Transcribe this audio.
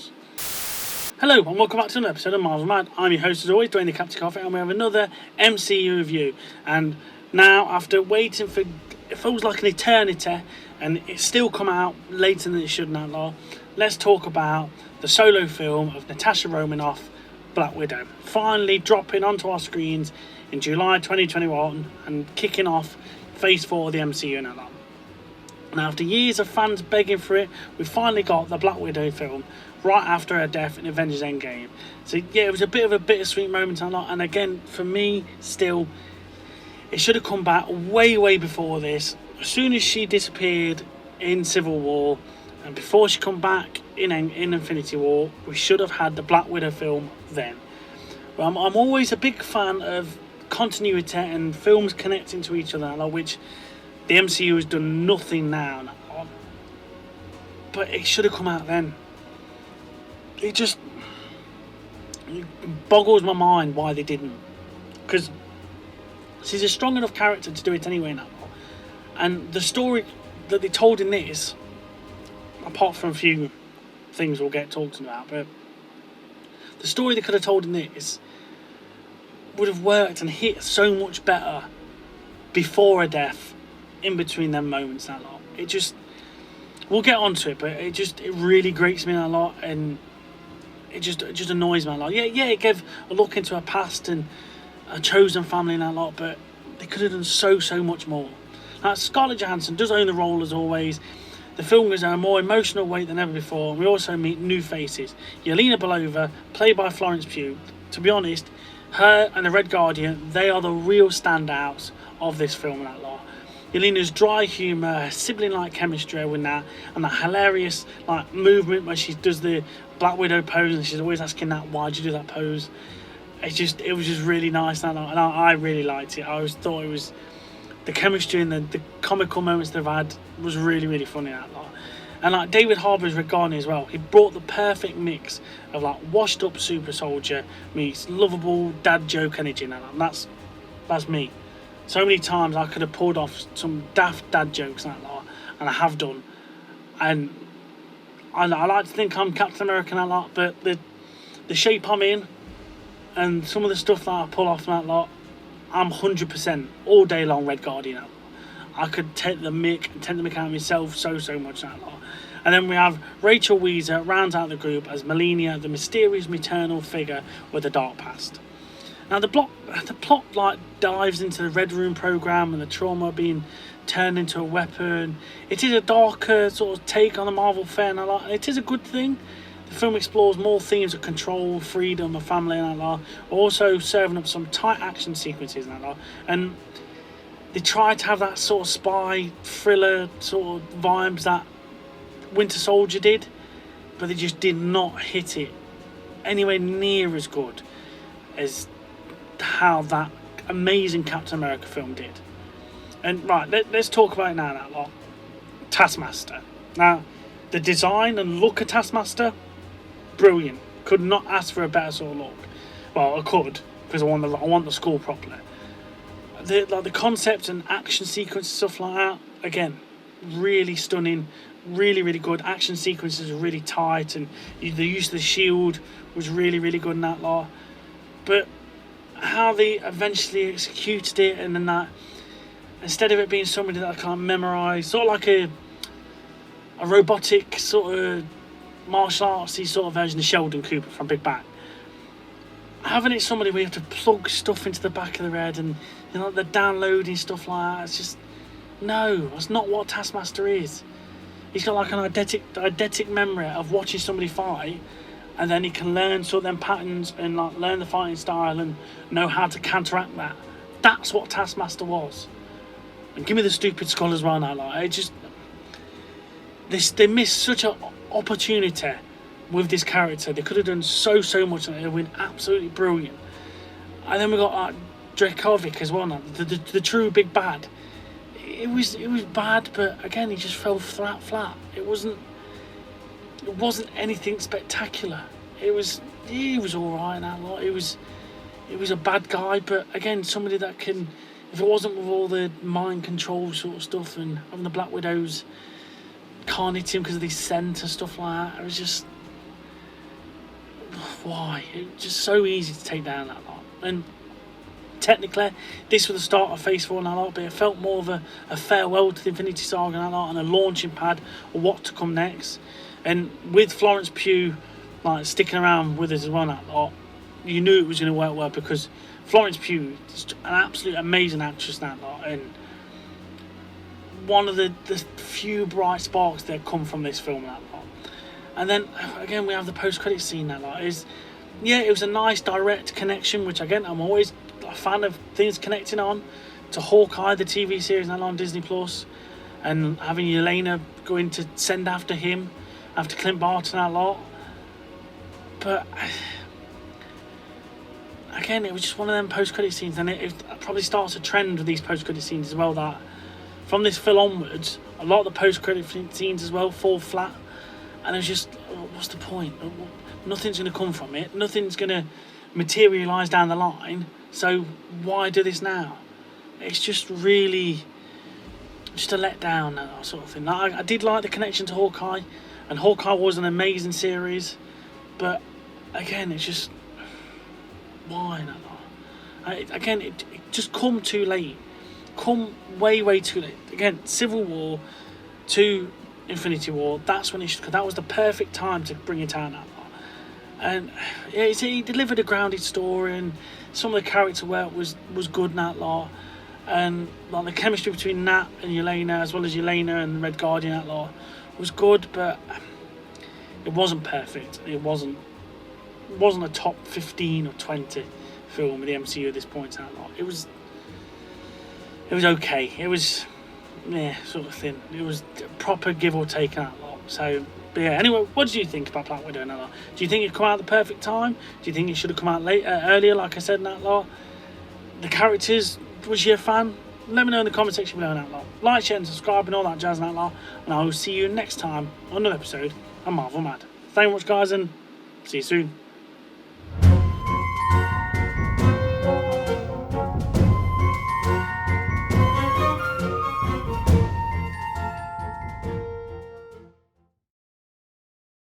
Chaos. Hello and welcome back to another episode of Miles Mad. I'm your host as always, Dwayne the Captain Coffee, and we have another MCU review. And now, after waiting for, it feels like an eternity, and it's still come out later than it should now, let's talk about the solo film of Natasha Romanoff, Black Widow, finally dropping onto our screens in July 2021 and kicking off Phase 4 of the MCU now. Now, after years of fans begging for it, we finally got the Black Widow film right after her death in Avengers Endgame. So yeah, it was a bit of a bittersweet moment, and again, for me, still, it should have come back way before this. As soon as she disappeared in Civil War, and before she come back in Infinity War, we should have had the Black Widow film then. But I'm always a big fan of continuity and films connecting to each other, which the MCU has done nothing now. But it should have come out then. It boggles my mind why they didn't. Because she's a strong enough character to do it anyway now. And the story that they told in this, apart from a few things we'll get talked about, but the story they could have told in this would have worked and hit so much better before her death, in between them moments that lot. It just, we'll get onto it, but it really grates me a lot, and it just annoys me a lot. Yeah, it gave a look into her past and a chosen family and that lot, but they could have done so much more. Now, Scarlett Johansson does own the role as always. The film gives her a more emotional weight than ever before. We also meet new faces. Yelena Belova, played by Florence Pugh. To be honest, her and the Red Guardian, they are the real standouts of this film and that lot. Yelena's dry humour, her sibling-like chemistry with that, and that hilarious movement where she does the Black Widow pose, and she's always asking that, why'd you do that pose? It was just really nice, and I really liked it. I always thought it was, the chemistry and the comical moments they've had was really funny that lot. And David Harbour's Regani as well, he brought the perfect mix of washed up super soldier meets lovable dad joke energy, and that's me. So many times I could have pulled off some daft dad jokes and that lot, and I have done. And I like to think I'm Captain America and that lot, but the shape I'm in and some of the stuff that I pull off and that lot, I'm 100% all day long Red Guardian. I could take the mick out of myself so much that lot. And then we have Rachel Weisz rounds out the group as Melania, the mysterious maternal figure with a dark past. Now the plot dives into the Red Room program and the trauma being turned into a weapon. It is a darker sort of take on the Marvel fan, and it is a good thing. The film explores more themes of control, freedom, and family, and also serving up some tight action sequences and they try to have that sort of spy thriller sort of vibes that Winter Soldier did, but they just did not hit it anywhere near as good as how that amazing Captain America film did. And let's talk about it now that lot. Taskmaster. Now, the design and look of Taskmaster, brilliant. Could not ask for a better sort of look. Well, I could, because I want the skull properly. The concept and action sequence stuff like that, again, really stunning, really good. Action sequences are really tight, and the use of the shield was really good in that lot. But how they eventually executed it, and then that, instead of it being somebody that I can't memorise, sort of like a robotic sort of martial artsy sort of version of Sheldon Cooper from Big Bang, having it somebody where you have to plug stuff into the back of the head and the downloading stuff like that, it's just, no, that's not what Taskmaster is. He's got an eidetic memory of watching somebody fight, and then he can learn sort of them patterns and learn the fighting style and know how to counteract that. That's what Taskmaster was. And give me the stupid skull as well now. They missed such an opportunity with this character. They could have done so much, and it would have been absolutely brilliant. And then we got Dracovic as well now, the true big bad. It was bad, but again, he just fell flat. It wasn't anything spectacular. He was all right in that lot. It was a bad guy, but again, somebody that can, if it wasn't with all the mind control sort of stuff and having the Black Widows can't hit him because of the scent and stuff like that, it was just, why? It's just so easy to take down that lot. And technically, this was the start of Phase 4 and that lot, but it felt more of a farewell to the Infinity Saga and that lot, and a launching pad of what to come next. And with Florence Pugh like sticking around with us as well, that lot, you knew it was going to work well, because Florence Pugh is an absolute amazing actress in that lot, and one of the few bright sparks that come from this film, that lot. And then again we have the post-credit scene, that lot is, yeah, it was a nice direct connection, which again I'm always a fan of things connecting on to Hawkeye, the TV series now on Disney Plus, and having Yelena going to send after him after Clint Barton, that lot. But again, it was just one of them post-credit scenes, and it probably starts a trend with these post-credit scenes as well, that from this film onwards, a lot of the post-credit scenes as well fall flat, and it's just, what's the point? Nothing's going to come from it, nothing's going to materialise down the line, so why do this now? It's just really just a letdown, that sort of thing. I did like the connection to Hawkeye, and Hawkeye was an amazing series, but again, it's just, why not? Again, it just come too late. Come way too late. Again, Civil War to Infinity War, that's when that was the perfect time to bring it out. And yeah, he delivered a grounded story, and some of the character work was good in that lot, and like the chemistry between Nat and Yelena, as well as Yelena and Red Guardian, that lot was good, but it wasn't perfect. It wasn't a top 15 or 20 film in the MCU at this point. That lot, it was okay. It was, yeah, sort of thin. It was proper give or take in that lot. So, but yeah. Anyway, what did you think about Black Widow and that lot? Do you think it come out at the perfect time? Do you think it should have come out earlier, like I said in that lot? The characters, was you a fan? Let me know in the comment section below in that lot. Like, share and subscribe and all that jazz in that lot. And I will see you next time on another episode of Marvel Mad. Thank you very much, guys, and see you soon.